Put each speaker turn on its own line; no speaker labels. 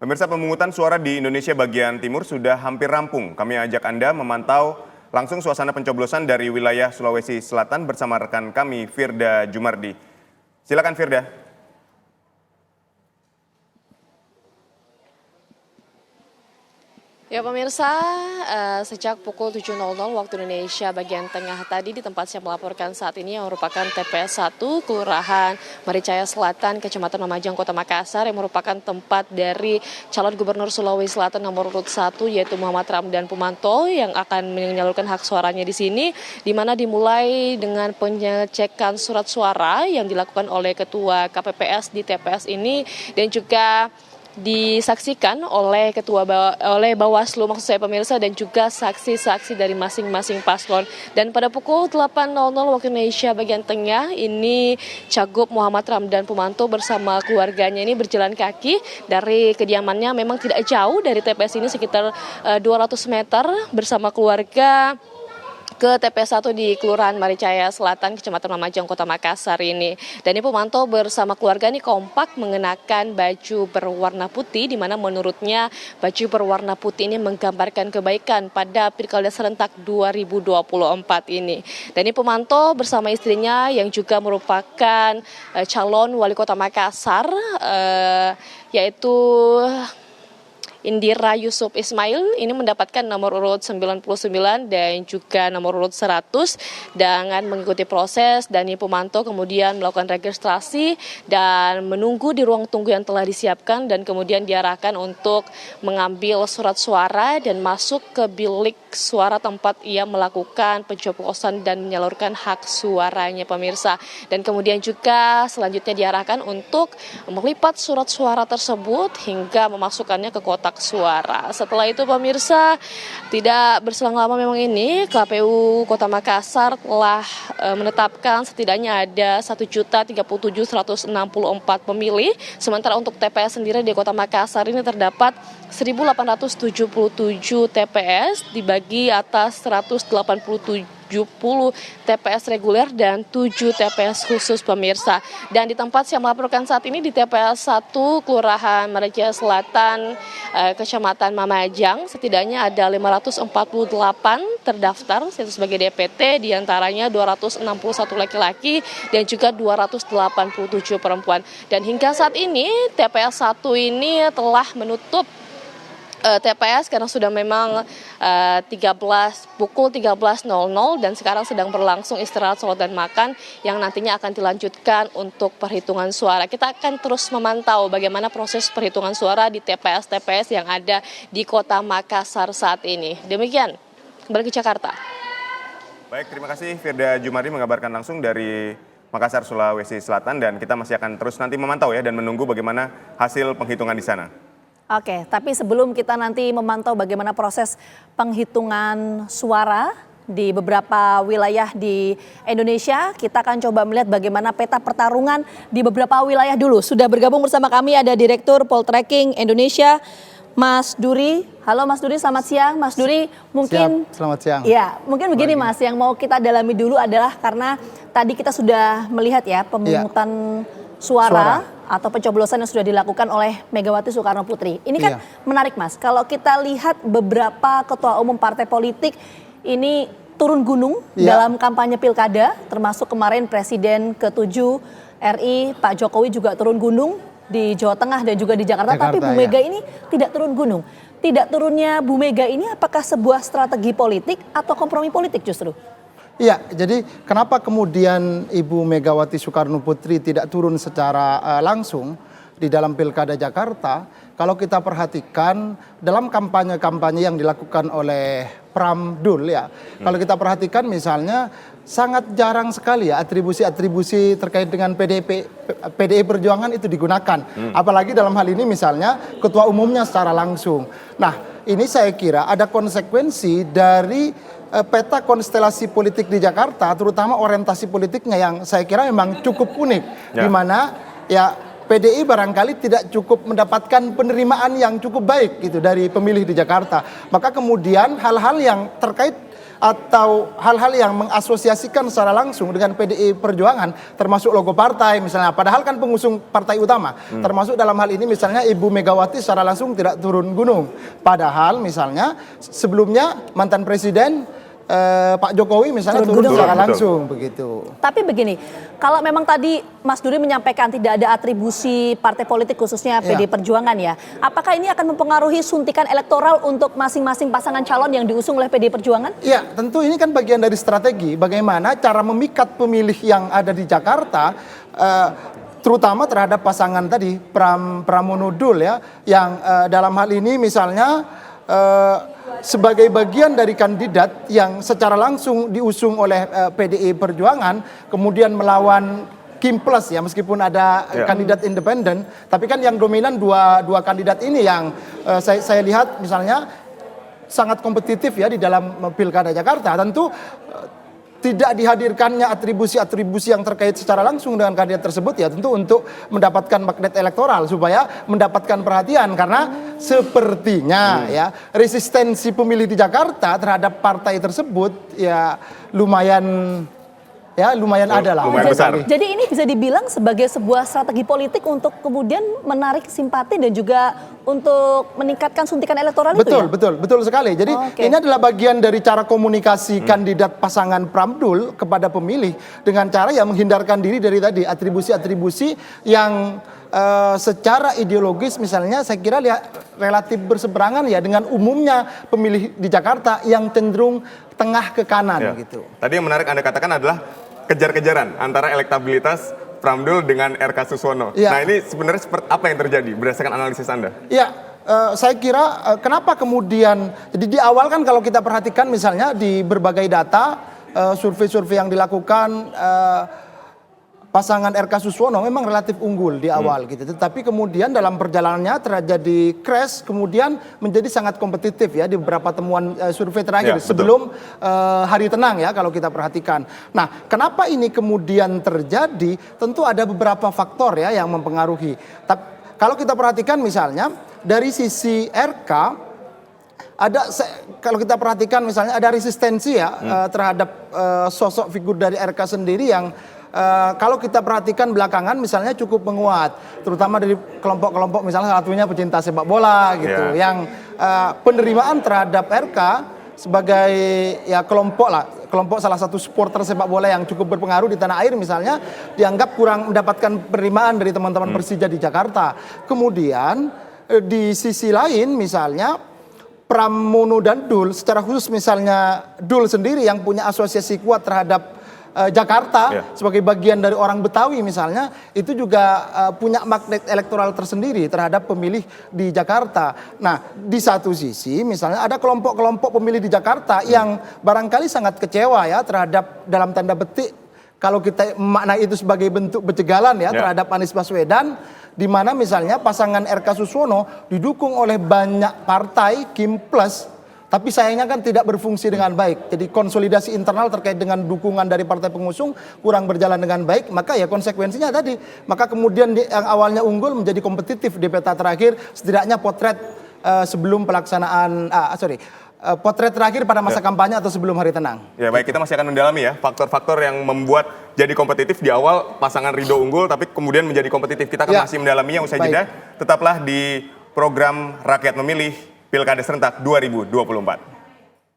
Pemirsa, pemungutan suara di Indonesia bagian timur sudah hampir rampung. Kami ajak Anda memantau langsung suasana pencoblosan dari wilayah Sulawesi Selatan bersama rekan kami Firda Jumardi. Silakan Firda.
Ya pemirsa, sejak pukul 7.00 waktu Indonesia bagian tengah tadi di tempat saya melaporkan saat ini yang merupakan TPS 1 Kelurahan Maricaya Selatan, Kecamatan Lumajang, Kota Makassar yang merupakan tempat dari calon gubernur Sulawesi Selatan nomor urut 1 yaitu Muhammad Ramdan Pomanto yang akan menyalurkan hak suaranya di sini, di mana dimulai dengan pengecekan surat suara yang dilakukan oleh Ketua KPPS di TPS ini dan juga disaksikan oleh Bawaslu maksud saya pemirsa dan juga saksi-saksi dari masing-masing paslon. Dan pada pukul 8.00 waktu Indonesia bagian tengah ini Cagup Muhammad Ramdan Pomanto bersama keluarganya ini berjalan kaki dari kediamannya, memang tidak jauh dari TPS ini sekitar 200 meter bersama keluarga ke TPS 1 di Kelurahan Maricaya Selatan, Kecamatan Lumajang, Kota Makassar ini. Dan ini Pomanto bersama keluarga ini kompak mengenakan baju berwarna putih, di mana menurutnya baju berwarna putih ini menggambarkan kebaikan pada Pilkada serentak 2024 ini. Dan ini Pomanto bersama istrinya yang juga merupakan calon wali kota Makassar, yaitu Indira Yusuf Ismail ini mendapatkan nomor urut 99 dan juga nomor urut 100 dengan mengikuti proses. Dan Pomanto kemudian melakukan registrasi dan menunggu di ruang tunggu yang telah disiapkan dan kemudian diarahkan untuk mengambil surat suara dan masuk ke bilik suara tempat ia melakukan pencoblosan dan menyalurkan hak suaranya pemirsa. Dan kemudian juga selanjutnya diarahkan untuk melipat surat suara tersebut hingga memasukkannya ke kotak suara. Setelah itu pemirsa, tidak berselang lama memang ini KPU Kota Makassar telah menetapkan setidaknya ada 1.037.164 pemilih. Sementara untuk TPS sendiri di Kota Makassar ini terdapat 1.877 TPS dibagi atas 187 TPS reguler dan 7 TPS khusus pemirsa. Dan di tempat saya melaporkan saat ini di TPS 1 Kelurahan Maricaya Selatan, Kecamatan Lumajang, setidaknya ada 548 terdaftar yaitu sebagai DPT, diantaranya 261 laki-laki dan juga 287 perempuan. Dan hingga saat ini TPS 1 ini telah menutup TPS karena sudah memang pukul 13.00 dan sekarang sedang berlangsung istirahat, sholat dan makan yang nantinya akan dilanjutkan untuk perhitungan suara. Kita akan terus memantau bagaimana proses perhitungan suara di TPS-TPS yang ada di Kota Makassar saat ini. Demikian, kembali ke Jakarta.
Baik, terima kasih Firda Jumardi mengabarkan langsung dari Makassar, Sulawesi Selatan, dan kita masih akan terus nanti memantau ya dan menunggu bagaimana hasil penghitungan di sana.
Oke, tapi sebelum kita nanti memantau bagaimana proses penghitungan suara di beberapa wilayah di Indonesia, kita akan coba melihat bagaimana peta pertarungan di beberapa wilayah dulu. Sudah bergabung bersama kami ada Direktur Poltreking Indonesia, Mas Duri. Halo Mas Duri, selamat siang. Mas Duri, mungkin
selamat siang.
Ya, mungkin begini Mas, yang mau kita dalami dulu adalah karena tadi kita sudah melihat ya pemungutan suara atau pencoblosan yang sudah dilakukan oleh Megawati Soekarno Putri. Ini kan menarik Mas, kalau kita lihat beberapa ketua umum partai politik ini turun gunung dalam kampanye pilkada, termasuk kemarin Presiden ke-7 RI Pak Jokowi juga turun gunung di Jawa Tengah dan juga di Jakarta, tapi Bu Mega ini tidak turun gunung. Tidak turunnya Bu Mega ini apakah sebuah strategi politik atau kompromi politik justru?
Iya, jadi kenapa kemudian Ibu Megawati Soekarno Putri tidak turun secara langsung di dalam Pilkada Jakarta? Kalau kita perhatikan dalam kampanye-kampanye yang dilakukan oleh Pramdul ya, kalau kita perhatikan misalnya sangat jarang sekali ya atribusi-atribusi terkait dengan PDI Perjuangan itu digunakan. Apalagi dalam hal ini misalnya ketua umumnya secara langsung. Nah, ini saya kira ada konsekuensi dari peta konstelasi politik di Jakarta, terutama orientasi politiknya yang saya kira memang cukup unik, di mana ya PDI barangkali tidak cukup mendapatkan penerimaan yang cukup baik gitu dari pemilih di Jakarta. Maka kemudian hal-hal yang terkait atau hal-hal yang mengasosiasikan secara langsung dengan PDI Perjuangan, termasuk logo partai misalnya, padahal kan pengusung partai utama, termasuk dalam hal ini misalnya Ibu Megawati secara langsung tidak turun gunung, padahal misalnya sebelumnya mantan Presiden Pak Jokowi misalnya turun secara langsung begitu.
Tapi begini, kalau memang tadi Mas Duri menyampaikan tidak ada atribusi partai politik khususnya PD Perjuangan ya, apakah ini akan mempengaruhi suntikan elektoral untuk masing-masing pasangan calon yang diusung oleh PD Perjuangan?
Iya, tentu ini kan bagian dari strategi bagaimana cara memikat pemilih yang ada di Jakarta, terutama terhadap pasangan tadi Pramono Dul ya, yang dalam hal ini misalnya sebagai bagian dari kandidat yang secara langsung diusung oleh PDI Perjuangan, kemudian melawan Kim Plus ya, meskipun ada kandidat independen, tapi kan yang dominan dua kandidat ini yang saya lihat misalnya sangat kompetitif ya di dalam Pilkada Jakarta. Tentu tidak dihadirkannya atribusi-atribusi yang terkait secara langsung dengan kandidat tersebut ya tentu untuk mendapatkan magnet elektoral supaya mendapatkan perhatian, karena sepertinya ya resistensi pemilih di Jakarta terhadap partai tersebut ya lumayan ada lah.
Lumayan besar.
Jadi ini bisa dibilang sebagai sebuah strategi politik untuk kemudian menarik simpati dan juga untuk meningkatkan suntikan elektoral itu ya?
Betul sekali. Jadi ini adalah bagian dari cara komunikasi kandidat pasangan Pramdul kepada pemilih dengan cara yang menghindarkan diri dari tadi atribusi-atribusi yang secara ideologis misalnya saya kira relatif berseberangan ya dengan umumnya pemilih di Jakarta yang cenderung tengah ke kanan gitu.
Tadi yang menarik Anda katakan adalah kejar-kejaran antara elektabilitas Pramdul dengan RK Suswono. Nah ini sebenarnya seperti apa yang terjadi berdasarkan analisis Anda?
Ya, saya kira kenapa kemudian, jadi di awal kan kalau kita perhatikan misalnya di berbagai data, survei-survei yang dilakukan, pasangan RK Suswono memang relatif unggul di awal gitu. Tetapi kemudian dalam perjalanannya terjadi crash, kemudian menjadi sangat kompetitif ya di beberapa temuan survei terakhir sebelum hari tenang ya kalau kita perhatikan. Nah, kenapa ini kemudian terjadi? Tentu ada beberapa faktor ya yang mempengaruhi. Kalau kita perhatikan misalnya dari sisi RK kalau kita perhatikan misalnya ada resistensi ya terhadap sosok figur dari RK sendiri yang kalau kita perhatikan belakangan misalnya cukup menguat, terutama dari kelompok-kelompok misalnya salah satunya pecinta sepak bola gitu, yang penerimaan terhadap RK sebagai ya kelompok salah satu supporter sepak bola yang cukup berpengaruh di tanah air misalnya dianggap kurang mendapatkan penerimaan dari teman-teman Persija di Jakarta. Kemudian di sisi lain misalnya Pramono dan Dul, secara khusus misalnya Dul sendiri yang punya asosiasi kuat terhadap Jakarta sebagai bagian dari orang Betawi misalnya, itu juga punya magnet elektoral tersendiri terhadap pemilih di Jakarta. Nah, di satu sisi misalnya ada kelompok-kelompok pemilih di Jakarta yang barangkali sangat kecewa ya terhadap dalam tanda petik kalau kita maknai itu sebagai bentuk pencegalan ya terhadap Anies Baswedan, di mana misalnya pasangan RK Suswono didukung oleh banyak partai Kim Plus, tapi sayangnya kan tidak berfungsi dengan baik. Jadi konsolidasi internal terkait dengan dukungan dari partai pengusung kurang berjalan dengan baik. Maka ya konsekuensinya tadi. Maka kemudian yang awalnya unggul menjadi kompetitif di peta terakhir. Setidaknya potret sebelum pelaksanaan, potret terakhir pada masa kampanye atau sebelum hari tenang.
Ya baik, kita masih akan mendalami ya faktor-faktor yang membuat jadi kompetitif di awal pasangan Ridho unggul tapi kemudian menjadi kompetitif. Kita akan masih mendalaminya usai jeda. Tetaplah di program Rakyat Memilih Pilkada Serentak 2024.